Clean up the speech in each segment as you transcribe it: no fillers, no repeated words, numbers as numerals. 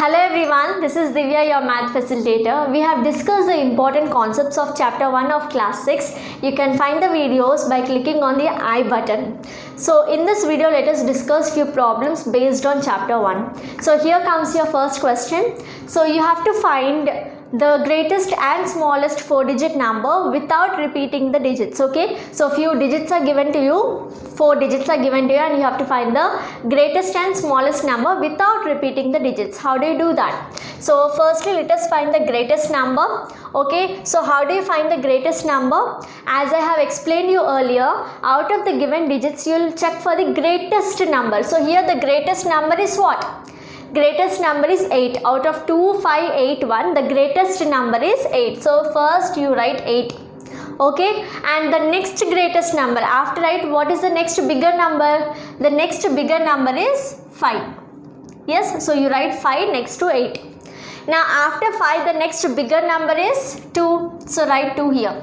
Hello everyone, this is Divya, your math facilitator. We have discussed the important concepts of chapter 1 of class 6. You can find the videos by clicking on the I button. So in this video, let us discuss few problems based on chapter 1. So here comes your first question. So you have to find the greatest and smallest 4-digit number without repeating the digits. Okay, so few digits are given to you, 4 digits are given to you, and you have to find the greatest and smallest number without repeating the digits. How do you do that? So firstly, let us find the greatest number. Okay, so how do you find the greatest number? As I have explained you earlier, out of the given digits you will check for the greatest number. So here the greatest number is what? Greatest number is 8. Out of 2581, the greatest number is 8. So first you write 8. Okay, and the next greatest number, after 8, what is the next bigger number? The next bigger number is 5. Yes, so you write 5 next to 8. Now after 5, the next bigger number is 2. So write 2 here.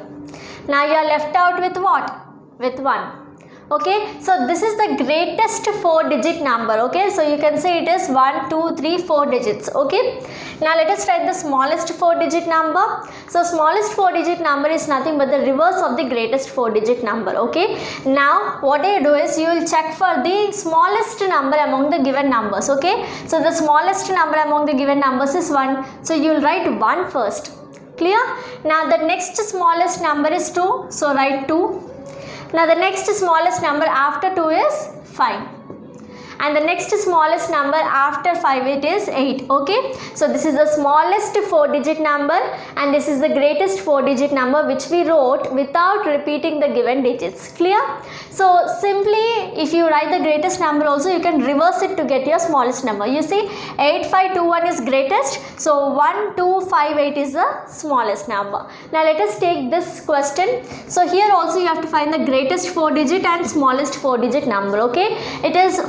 Now you are left out with what? With 1. Okay, so this is the greatest 4-digit number. Okay, so you can say it is 1, 2, 3, 4 digits. Okay, now let us write the smallest 4-digit number. So smallest 4-digit number is nothing but the reverse of the greatest 4-digit number. Okay, now what you do is you will check for the smallest number among the given numbers. Okay, so the smallest number among the given numbers is 1. So you will write 1 first. Clear? Now the next smallest number is 2. So write 2. Now the next smallest number after 2 is 5. And the next smallest number after 5 it is 8. Okay, so this is the smallest 4-digit number and this is the greatest 4-digit number which we wrote without repeating the given digits. Clear? So simply if you write the greatest number also, you can reverse it to get your smallest number. You see 8521 is greatest, so 1258 is the smallest number. Now let us take this question. So here also you have to find the greatest 4-digit and smallest 4-digit number. Okay, it is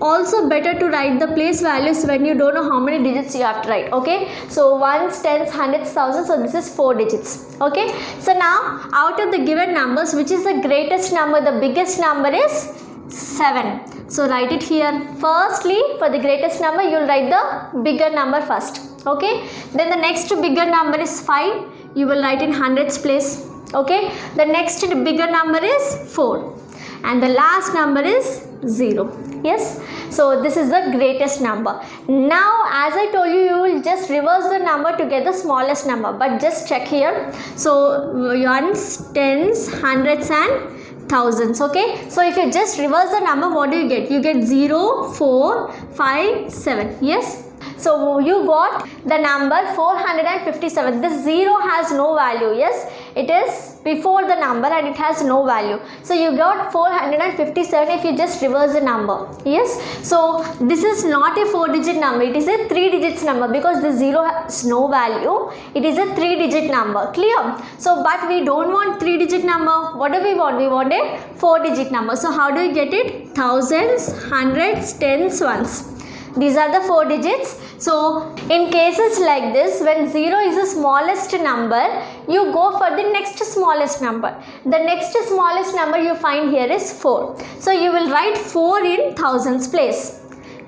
also better to write the place values when you don't know how many digits you have to write. Okay, so ones, tens, hundreds, thousands, so this is 4 digits. Okay, so now out of the given numbers, which is the greatest number? The biggest number is 7. So write it here. Firstly, for the greatest number you will write the bigger number first. Okay, then the next bigger number is 5. You will write in hundreds place. Okay, the next bigger number is 4 and the last number is 0. Yes, so this is the greatest number. Now as I told you, you will just reverse the number to get the smallest number, but just check here. So ones, tens, hundreds and thousands. Okay, so if you just reverse the number, what do you get? You get 0, 4, 5, 7. Yes, so you got the number 457. This 0 has no value. Yes, it is before the number and it has no value. So you got 457 if you just reverse the number. Yes, so this is not a 4-digit number. It is a 3-digit number because the 0 has no value. It is a 3-digit number. Clear? So but we don't want 3-digit number. What do we want? We want a 4-digit number. So how do you get it? Thousands, hundreds, tens, ones. These are the 4 digits. So in cases like this, when 0 is the smallest number, you go for the next smallest number. The next smallest number you find here is 4. So you will write 4 in thousands place.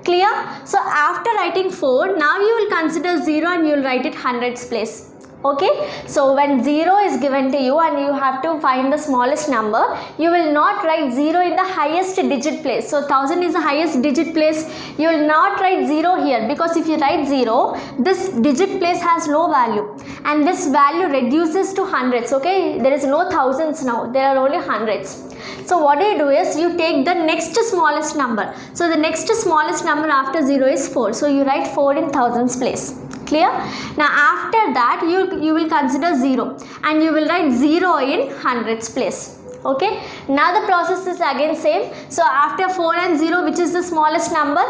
Clear? So after writing 4, now you will consider 0 and you will write it hundreds place. Okay, so when 0 is given to you and you have to find the smallest number, you will not write 0 in the highest digit place. So 1000 is the highest digit place. You will not write 0 here because if you write 0, this digit place has no value and this value reduces to hundreds. Okay, there is no thousands now, there are only hundreds. So what do you do is you take the next smallest number. So the next smallest number after 0 is 4. So you write 4 in thousands place. Clear? Now after that you will consider 0 and you will write 0 in hundreds place. Okay, now the process is again same. So after 4 and 0, which is the smallest number?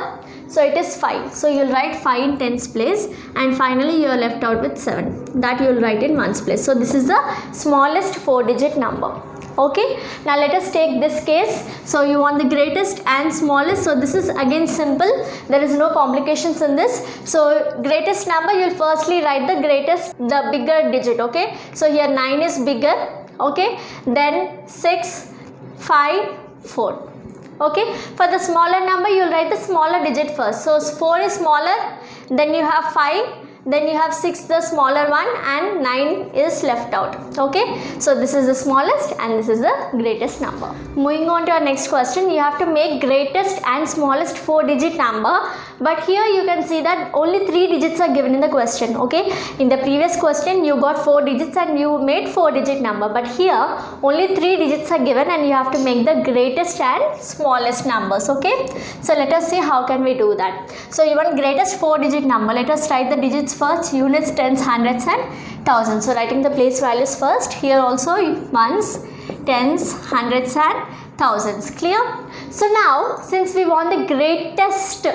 So it is 5. So you will write 5 in tens place and finally you are left out with 7. That you will write in ones place. So this is the smallest 4-digit number. Okay, now let us take this case. So you want the greatest and smallest. So this is again simple. There is no complications in this. So greatest number, you will firstly write the greatest, the bigger digit. Okay, so here 9 is bigger. Okay, then 6, 5, 4. Okay, for the smaller number you will write the smaller digit first. So 4 is smaller, then you have 5, then you have 6, the smaller one, and 9 is left out. Okay, so this is the smallest and this is the greatest number. Moving on to our next question, you have to make greatest and smallest 4-digit number, but here you can see that only 3 digits are given in the question. Okay, in the previous question you got 4 digits and you made 4-digit number, but here only 3 digits are given and you have to make the greatest and smallest numbers. Okay, so let us see how can we do that. So you want greatest 4-digit number. Let us write the digits first, units, tens, hundreds and thousands. So writing the place values first, here also ones, tens, hundreds and thousands. Clear? So now since we want the greatest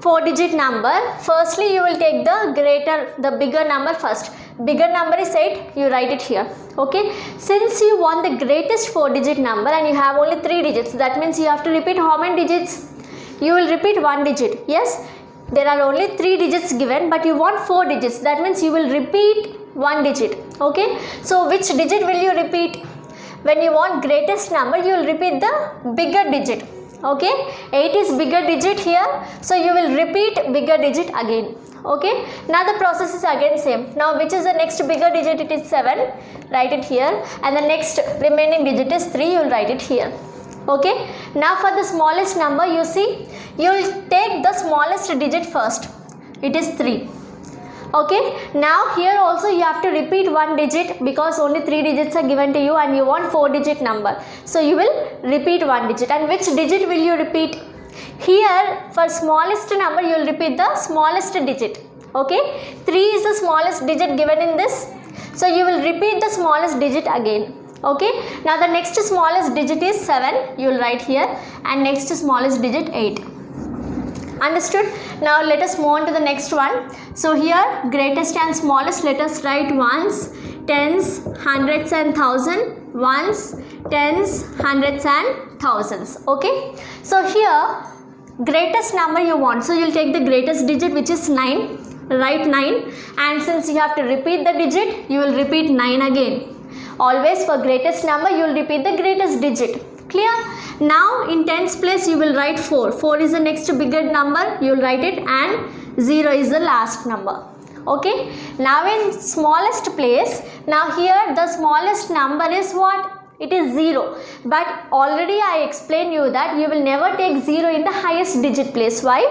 4-digit number, firstly you will take the bigger number first. Bigger number is 8, you write it here. Okay, since you want the greatest 4-digit number and you have only 3 digits, that means you have to repeat how many digits? You will repeat 1 digit. Yes, there are only 3 digits given, but you want 4 digits, that means you will repeat 1 digit. Okay, so which digit will you repeat? When you want greatest number, you will repeat the bigger digit. Okay, 8 is bigger digit here, so you will repeat bigger digit again. Okay, now the process is again same. Now which is the next bigger digit? It is 7, write it here, and the next remaining digit is 3, you will write it here. Okay, now for the smallest number, you see, you will take the smallest digit first, it is 3. Okay, now here also you have to repeat 1 digit because only 3 digits are given to you and you want 4-digit number, so you will repeat 1 digit. And which digit will you repeat? Here for smallest number you will repeat the smallest digit. Okay, 3 is the smallest digit given in this, so you will repeat the smallest digit again. Okay, now the next smallest digit is 7, you will write here, and next smallest digit 8. Understood? Now let us move on to the next one. So here greatest and smallest, let us write ones, tens, hundreds and thousand, ones, tens, hundreds and thousands. Okay, so here greatest number you want, so you will take the greatest digit, which is 9, write 9, and since you have to repeat the digit, you will repeat 9 again. Always for greatest number you will repeat the greatest digit. Clear? Now in tens place you will write 4. 4 is the next bigger number, you will write it, and 0 is the last number. Okay, now in smallest place, now here the smallest number is what? It is 0, but already I explained you that you will never take 0 in the highest digit place. Why?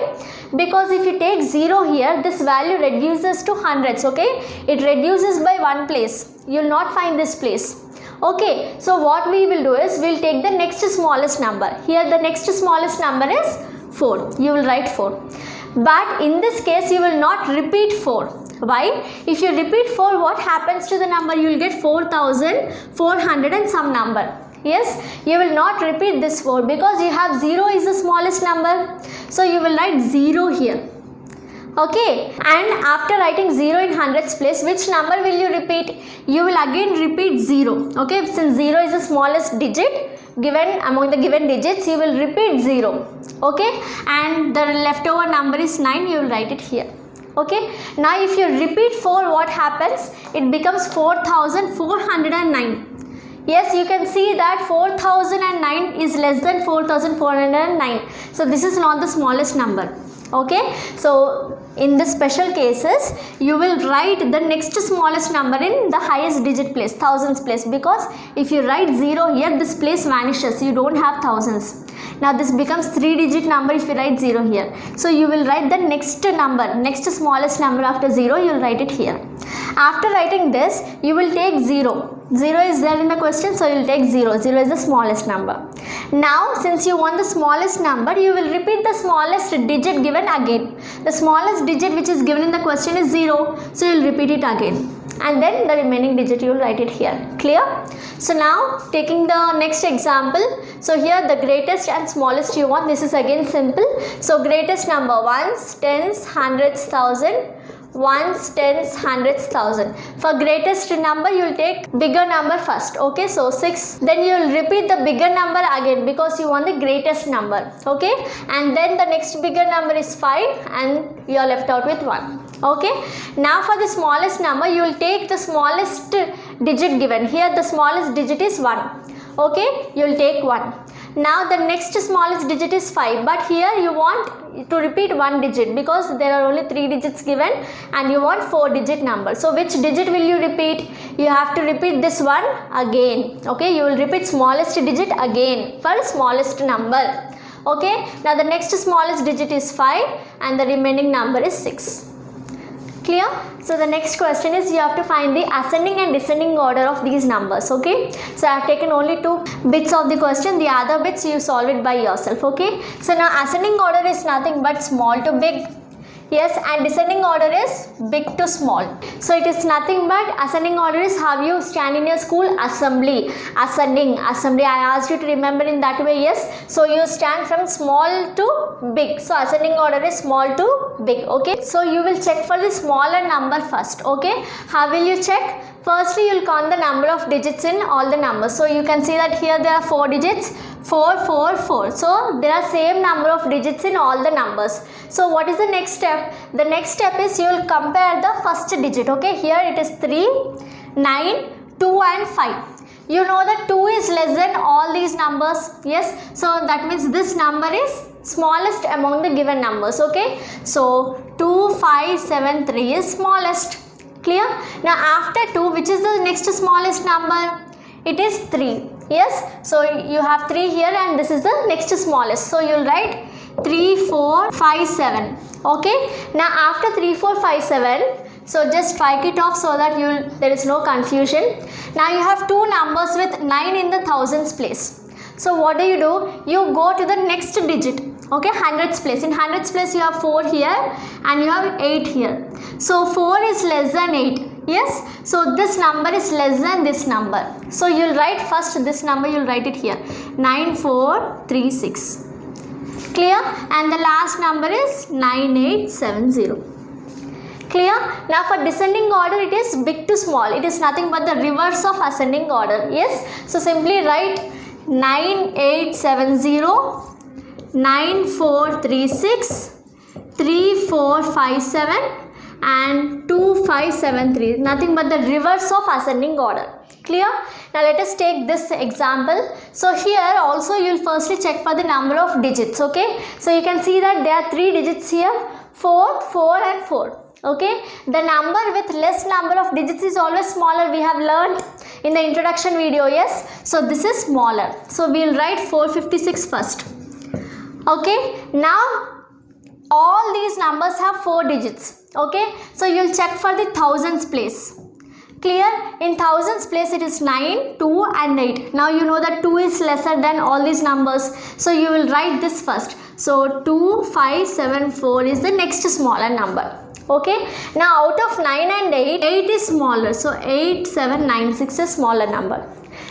Because if you take 0 here, this value reduces to hundreds. Okay, it reduces by 1 place, you will not find this place. Okay, so what we will do is we will take the next smallest number. Here the next smallest number is 4, you will write 4, but in this case you will not repeat 4. Why? If you repeat 4, what happens to the number? You will get 4,400 and some number. Yes, you will not repeat this 4 because you have 0 is the smallest number, so you will write 0 here. Okay, and after writing 0 in hundreds place, which number will you repeat? You will again repeat 0. Okay, since 0 is the smallest digit given among the given digits, you will repeat 0. Okay, and the leftover number is 9, you will write it here. Okay, now if you repeat 4, what happens? It becomes 4,409. Yes, you can see that 4009 is less than 4409. So this is not the smallest number. Okay, so in the special cases you will write the next smallest number in the highest digit place, thousands place, because if you write 0 here, this place vanishes, you don't have thousands. Now this becomes 3-digit number if you write 0 here. So you will write the next number, next smallest number after 0, you will write it here. After writing this, you will take 0. 0 is there in the question, so you will take 0. 0 is the smallest number. Now since you want the smallest number, you will repeat the smallest digit given again. The smallest digit which is given in the question is 0, so you will repeat it again, and then the remaining digit you will write it here. Clear? So now taking the next example, so here the greatest and smallest you want, this is again simple. So greatest number, ones, tens, hundreds, thousand, ones, tens, hundreds, thousand. For greatest number you will take bigger number first. Okay, so 6, then you will repeat the bigger number again because you want the greatest number. Okay, and then the next bigger number is 5 and you are left out with 1. Okay, now for the smallest number you will take the smallest digit given. Here the smallest digit is 1. Okay, you will take 1. Now the next smallest digit is 5, but here you want to repeat one digit because there are only 3 digits given and you want 4-digit number. So which digit will you repeat? You have to repeat this one again. Okay, you will repeat smallest digit again for smallest number. Okay, now the next smallest digit is 5 and the remaining number is 6. Clear? So the next question is, you have to find the ascending and descending order of these numbers. Okay, so I have taken only 2 bits of the question, the other bits you solve it by yourself. Okay, so now ascending order is nothing but small to big. Yes, and descending order is big to small. So it is nothing but ascending order is how you stand in your school assembly. Ascending, assembly, I asked you to remember in that way. Yes, so you stand from small to big. So ascending order is small to big. Okay, so you will check for the smaller number first. Okay, how will you check? Firstly, you will count the number of digits in all the numbers. So you can see that here there are 4 digits, 4, 4, 4. So there are same number of digits in all the numbers. So what is the next step? The next step is you will compare the first digit. Okay, here it is 3, 9, 2 and 5. You know that 2 is less than all these numbers. Yes, so that means this number is smallest among the given numbers. Okay, so 2, 5, 7, 3 is smallest. Clear? Now after 2, which is the next smallest number? It is 3. Yes, so you have 3 here and this is the next smallest. So you will write 3, 4, 5, 7. Okay, now after 3, 4, 5, 7, so just strike it off so that there is no confusion. Now you have 2 numbers with 9 in the thousands place. So what do? You go to the next digit. Okay, hundreds place. In hundreds place you have 4 here and you have 8 here. So 4 is less than 8. Yes, so this number is less than this number. So you will write first this number, you will write it here, 9436. Clear? And the last number is 9870. Clear? Now for descending order, it is big to small. It is nothing but the reverse of ascending order. Yes, so simply write 9870, 9436, 3457 and 2573. Nothing but the reverse of ascending order. Clear? Now let us take this example. So here also you will firstly check for the number of digits. Okay, so you can see that there are 3 digits here, 4, 4 and 4. Okay, the number with less number of digits is always smaller. We have learned in the introduction video. Yes, so this is smaller. So we will write 456 first. Okay, now all these numbers have 4 digits. Okay, so you will check for the thousands place. Clear? In thousands place it is 9, 2 and 8. Now you know that 2 is lesser than all these numbers. So you will write this first. So 2574 is the next smaller number. Okay, now out of 9 and 8, 8 is smaller. So 8796 is smaller number.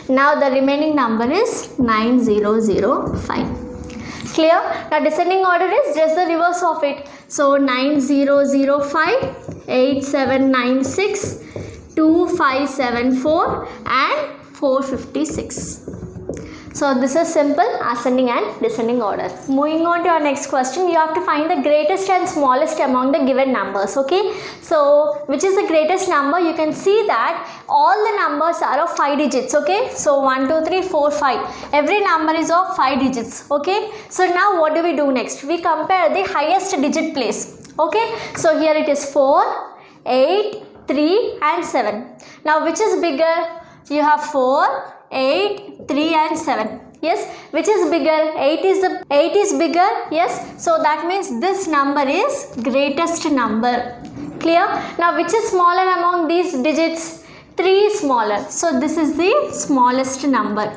Now the remaining number is 9005. Clear? Now descending order is just the reverse of it. So 9005, 8796, 2574 and 456. So this is simple ascending and descending order. Moving on to our next question, you have to find the greatest and smallest among the given numbers. Okay, so which is the greatest number? You can see that all the numbers are of 5 digits. Okay, so 1, 2, 3, 4, 5. Every number is of 5 digits. Okay, so now what do we do next? We compare the highest digit place. Okay, so here it is 4, 8, 3 and 7. Now which is bigger? You have 4, 8, 3 and 7. Yes, which is bigger? 8 is bigger. Yes, so that means this number is greatest number. Clear? Now which is smaller among these digits? 3 is smaller. So this is the smallest number.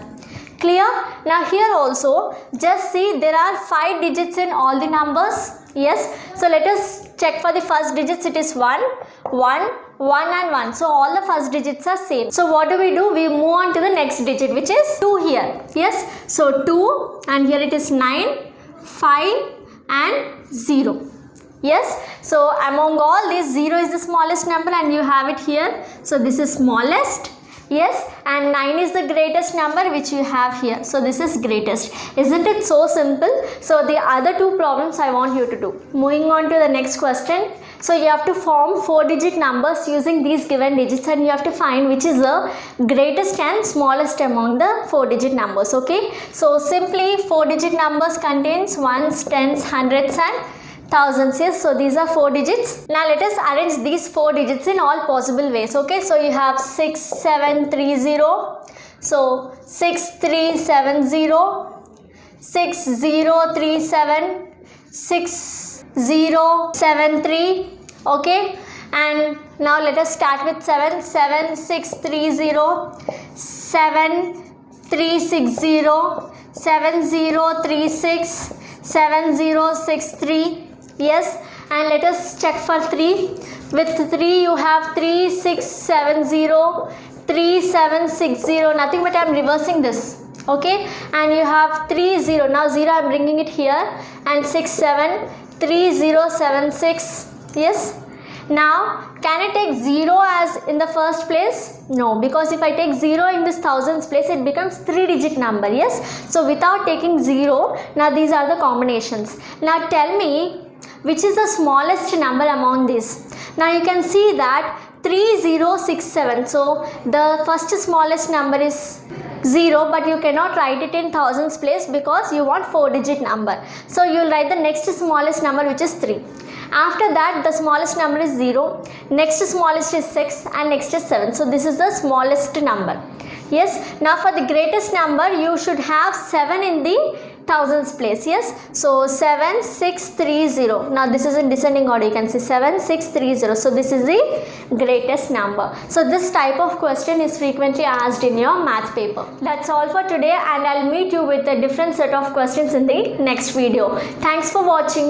Clear? Now here also just see there are 5 digits in all the numbers. Yes, so let us check for the first digits. It is 1, 1, 1 and 1. So all the first digits are same. So what do? We move on to the next digit, which is 2 here. Yes, so 2 and here it is 9, 5 and 0. Yes, so among all these 0 is the smallest number and you have it here. So this is smallest. Yes, and 9 is the greatest number which you have here. So this is greatest. Isn't it so simple? So the other 2 problems I want you to do. Moving on to the next question. So you have to form 4-digit numbers using these given digits, and you have to find which is the greatest and smallest among the 4-digit numbers. Okay, so simply 4-digit numbers contains ones, tens, hundreds and thousands. Yes, so these are 4 digits. Now let us arrange these 4 digits in all possible ways. Okay, so you have 6730, so 6370, 6037, 6073. Okay, and now let us start with 7630, 7360, 7036, 7063. Yes, and let us check for 3. With 3 you have 3670, 3760, nothing but I am reversing this. Okay, and you have 30, now 0 I am bringing it here, and 67, 3076. Yes, now can I take 0 as in the first place? No, because if I take 0 in this thousands place, it becomes 3-digit number. Yes, so without taking 0, now these are the combinations. Now tell me which is the smallest number among these. Now you can see that 3067, so the first smallest number is 0, but you cannot write it in thousands place because you want 4-digit number. So you will write the next smallest number, which is 3. After that the smallest number is 0, next smallest is 6, and next is 7. So this is the smallest number. Yes, now for the greatest number you should have 7 in the thousands place. Yes, so 7630, now this is in descending order, you can see 7630, so this is the greatest number. So this type of question is frequently asked in your math paper. That's all for today, and I'll meet you with a different set of questions in the next video. Thanks for watching.